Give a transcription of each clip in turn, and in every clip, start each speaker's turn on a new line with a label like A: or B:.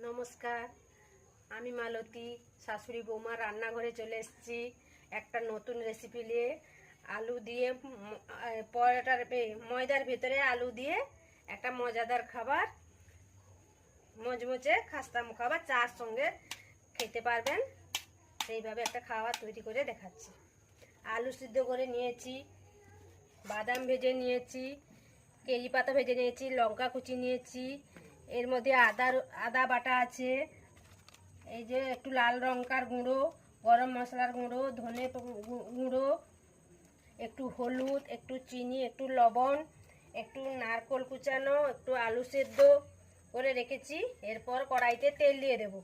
A: নমস্কার, আমি মালতী শাশুড়ি বৌমা রান্নাঘরে চলে এসেছি একটা নতুন রেসিপি নিয়ে। আলু দিয়ে পরোটার ময়দার ভেতরে আলু দিয়ে একটা মজাদার খাবার, মচমচে খাস্তা খাবার চার সঙ্গে খেতে পারবেন। সেইভাবে একটা খাবার তৈরি করে দেখাচ্ছি। আলু সিদ্ধ করে নিয়েছি, বাদাম ভেজে নিয়েছি, কেরি পাতা ভেজে নিয়েছি, লঙ্কা কুচি নিয়েছি, এর মধ্যে আদা বাটা আছে, এই যে একটু লাল লঙ্কার গুঁড়ো, গরম মশলার গুঁড়ো, ধনে গুঁড়ো, একটু হলুদ, একটু চিনি, একটু লবণ, একটু নারকেল কুচানো, একটু আলু সেদ্ধ করে রেখেছি। এরপর কড়াইতে তেল দিয়ে দেব।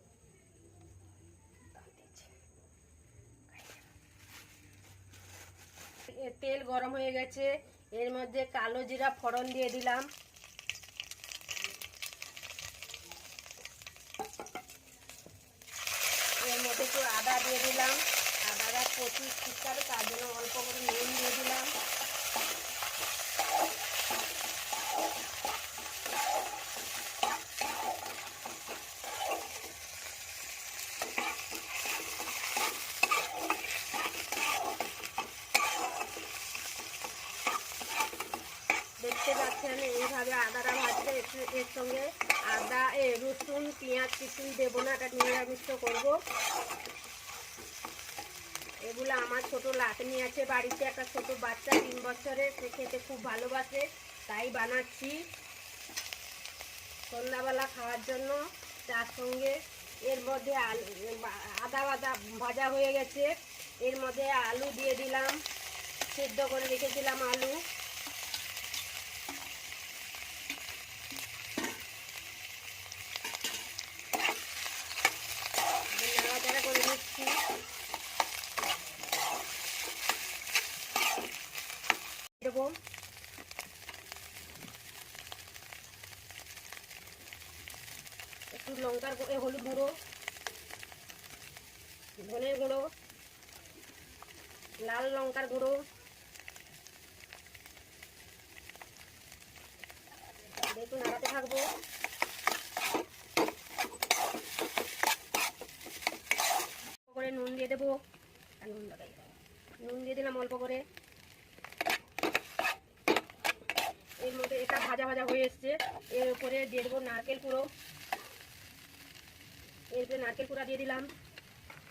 A: তেল গরম হয়ে গেছে, এর মধ্যে কালো জিরা ফোড়ন দিয়ে দিলাম। এর মধ্যে একটু আদা দিয়ে দিলাম, আদাটা প্রচুর শীতকালে তার জন্য অল্প করে নুন দিয়ে দিলাম। দেখতে পাচ্ছেন এইভাবে আদাটা ভাজতে, একটু এর সঙ্গে রসুন পেঁয়াজ কিছুই দেবো না, এটা নিরামিষ করবো। এগুলো আমার ছোট লাটনি আছে বাড়িতে, একটা ছোট বাচ্চা 3 বছরের, সে খেতে খুব ভালোবাসে, তাই বানাচ্ছি সন্ধ্যাবেলা খাওয়ার জন্য। তার সঙ্গে এর মধ্যে আদা ভাজা হয়ে গেছে, এর মধ্যে আলু দিয়ে দিলাম, সেদ্ধ করে রেখেছিলাম আলু। নাড়াচাড়া করে দিচ্ছি। দেবো একটু লঙ্কার হলুদ গুঁড়ো, ধনের গুঁড়ো, লাল লঙ্কার গুঁড়ো, একটু নাড়াতে থাকবো। করে নুন দিয়ে দেবো, নুন দিয়ে দিলাম অল্প করে। এর মধ্যে এটা ভাজা ভাজা হয়ে এসছে, এর উপরে দিয়ে দেবো নারকেল কুড়ো। এরপরে নারকেল কুড়া দিয়ে দিলাম,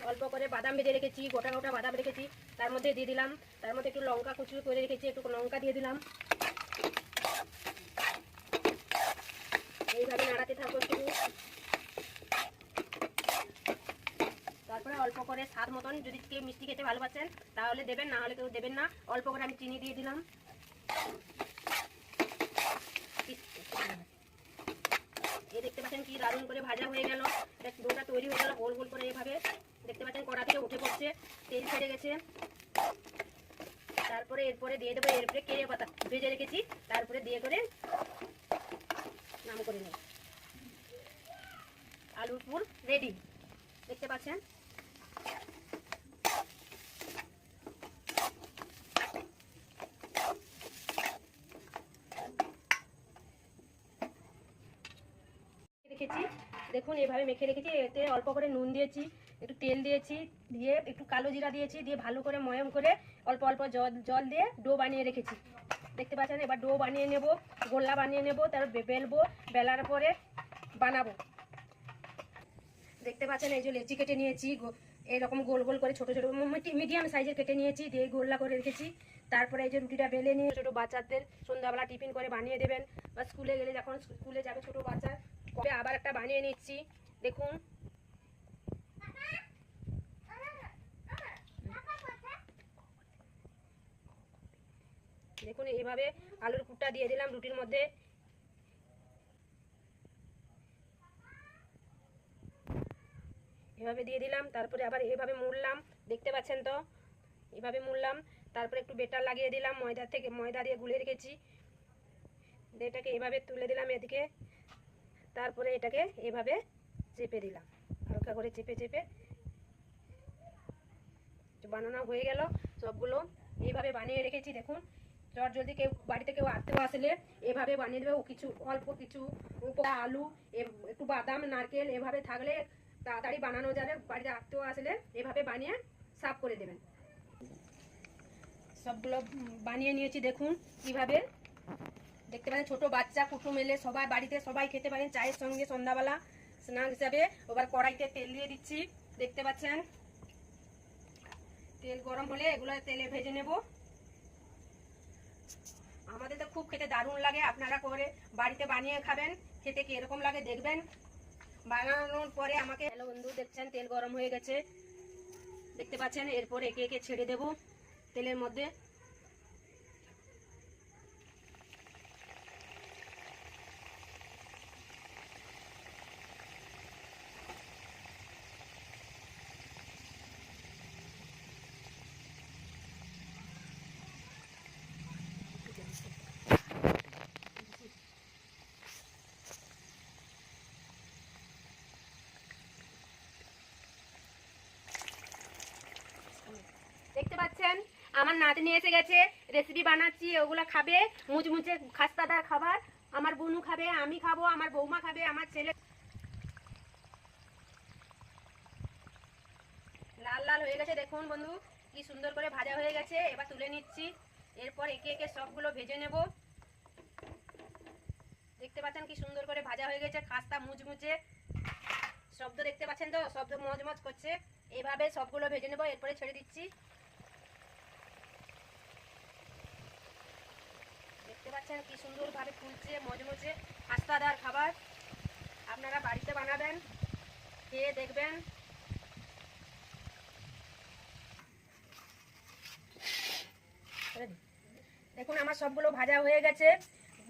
A: অল্প করে বাদাম ভেজে রেখেছি, গোটা গোটা বাদাম রেখেছি তার মধ্যে দিয়ে দিলাম। তার মধ্যে একটু লঙ্কা কুচি করে রেখেছি, একটু লঙ্কা দিয়ে দিলাম। এইভাবে নাড়াতে থাকবো একটু। তারপরে অল্প করে স্বাদ মতন, যদি কেউ মিষ্টি খেতে ভালোবাসেন তাহলে দেবেন, না হলে কেউ দেবেন না। অল্প করে আমি চিনি দিয়ে দিলাম। এই দেখতে পাচ্ছেন কি দারুণ করে ভাজা হয়ে গেল, ডোটা তৈরি হয়ে গেল গোল গোল করে। এইভাবে দেখতে পাচ্ছেন কড়া থেকে উঠে পড়ছে, তেল ছেড়ে গেছে। তারপরে এরপরে দিয়ে দেবো, এরপরে কেড়ে পাতা ভেজে রেখেছি, তারপরে দিয়ে করে নাম করে নেব। আলুর পুর রেডি, দেখতে পাচ্ছেন। রেখেছি দেখুন, এইভাবে মেখে রেখেছি। এতে অল্প করে নুন দিয়েছি, একটু তেল দিয়েছি, দিয়ে একটু কালো জিরা দিয়েছি, দিয়ে ভালো করে ময়ম করে অল্প অল্প জল দিয়ে ডো বানিয়ে রেখেছি। দেখতে পাচ্ছেন, এবার ডো বানিয়ে নেব, গোল্লা বানিয়ে নেব, তারপর বেলবো, বেলার পরে বানাবো। দেখতে পাচ্ছেন এই যে লেচি কেটে নিয়েছি, এরকম গোল গোল করে ছোট ছোট মিডিয়াম সাইজের কেটে নিয়েছি, দিয়ে গোল্লা করে রেখেছি। তারপরে এই যে রুটিটা বেলে নিয়ে ছোটো বাচ্চাদের সন্ধ্যাবেলা টিফিন করে বানিয়ে দেবেন, বা স্কুলে গেলে যখন স্কুলে যাবে ছোটো বাচ্চা, কবে আবার একটা বানিয়ে নিচ্ছি। দেখুন দেখুন এইভাবে আলুর পুরটা দিয়ে দিলাম রুটির মধ্যে। এভাবে দিয়ে দিলাম, তারপরে আবার এভাবে মুড়লাম, দেখতে পাচ্ছেন তো, এভাবে মুড়লাম। তারপরে একটু বেটার লাগিয়ে দিলাম, ময়দা দিয়ে গুলে রেখেছি, এটাকে এভাবে তুলে দিলাম এদিকে। তারপরে এটাকে এভাবে চেপে দিলাম, হালকা করে চেপে চেপে বানানো হয়ে গেল সবগুলো। এইভাবে বানিয়ে রেখেছি দেখুন। চট জলদি কেউ বাড়িতে কেউ আসতে আসলে এভাবে বানিয়ে দেবে, ও কিছু অল্প কিছু আলু, একটু বাদাম, নারকেল এভাবে থাকলে তাড়াতাড়ি বানানো যাবে। বাড়িতে আত্মীয় আসলে এভাবে বানিয়ে সার্ভ করে দেবেন। সবগুলো বানিয়ে নিয়েছি, দেখুন কিভাবে। দেখতে পাচ্ছেন ছোট বাচ্চা, কুটুম এলে সবাই বাড়িতে সবাই খেতে পারেন চায়ের সঙ্গে সন্ধ্যাবেলা স্ন্যাক হিসাবে। এবার কড়াইতে তেল দিয়ে দিচ্ছি, দেখতে পাচ্ছেন। তেল গরম হলে এগুলো তেলে ভেজে নেব। আমাদের তো খুব খেতে দারুণ লাগে, আপনারা করে বাড়িতে বানিয়ে খাবেন, খেতে কি এরকম লাগে দেখবেন। বানানোর পরে আমাকে, হ্যালো বন্ধু, দেখছেন তেল গরম হয়ে গেছে, দেখতে পাচ্ছেন। এরপর একে একে ছেড়ে দেব তেলের মধ্যে। দেখতে পাচ্ছেন আমার নাতনি এসে গেছে, রেসিপি বানাচ্ছি, ওগুলা খাবে, মুচমুচে খাস্তাদার খাবার। আমার বোনু খাবে, আমি খাবো, আমার বৌমা খাবে, আমার ছেলে। লাল লাল হয়ে গেছে, দেখুন বন্ধু কি সুন্দর করে ভাজা হয়ে গেছে। এবার তুলে নিচ্ছি, এরপর একে একে সবগুলো ভেজে নেব। দেখতে পাচ্ছেন কি সুন্দর করে ভাজা হয়ে গেছে, খাস্তা মুচমুচে। শব্দ দেখতে পাচ্ছেন তো, শব্দ মজমজ করছে। এইভাবে সবগুলো ভেজে নেব, এরপরে ছেড়ে দিচ্ছি। দেখতে পাচ্ছেন কি সুন্দর ভাবে ফুলছে, মজমজে খাস্তাদার খাবার। আপনারা বাড়িতে বানাবেন, খেয়ে দেখবেন। দেখুন আমার সবগুলো ভাজা হয়ে গেছে।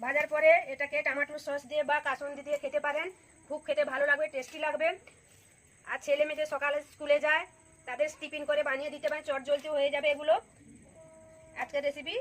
A: ভাজার পরে এটাকে টমেটো সস দিয়ে বা কাসুন্দি দিয়ে খেতে পারেন, খুব খেতে ভালো লাগবে, টেস্টি লাগবে। আর ছেলে মেয়ে যে সকালে স্কুলে যায় তাদের টিফিন করে বানিয়ে দিতে পারেন, চটজলদি হয়ে যাবে এগুলো। আজকের রেসিপি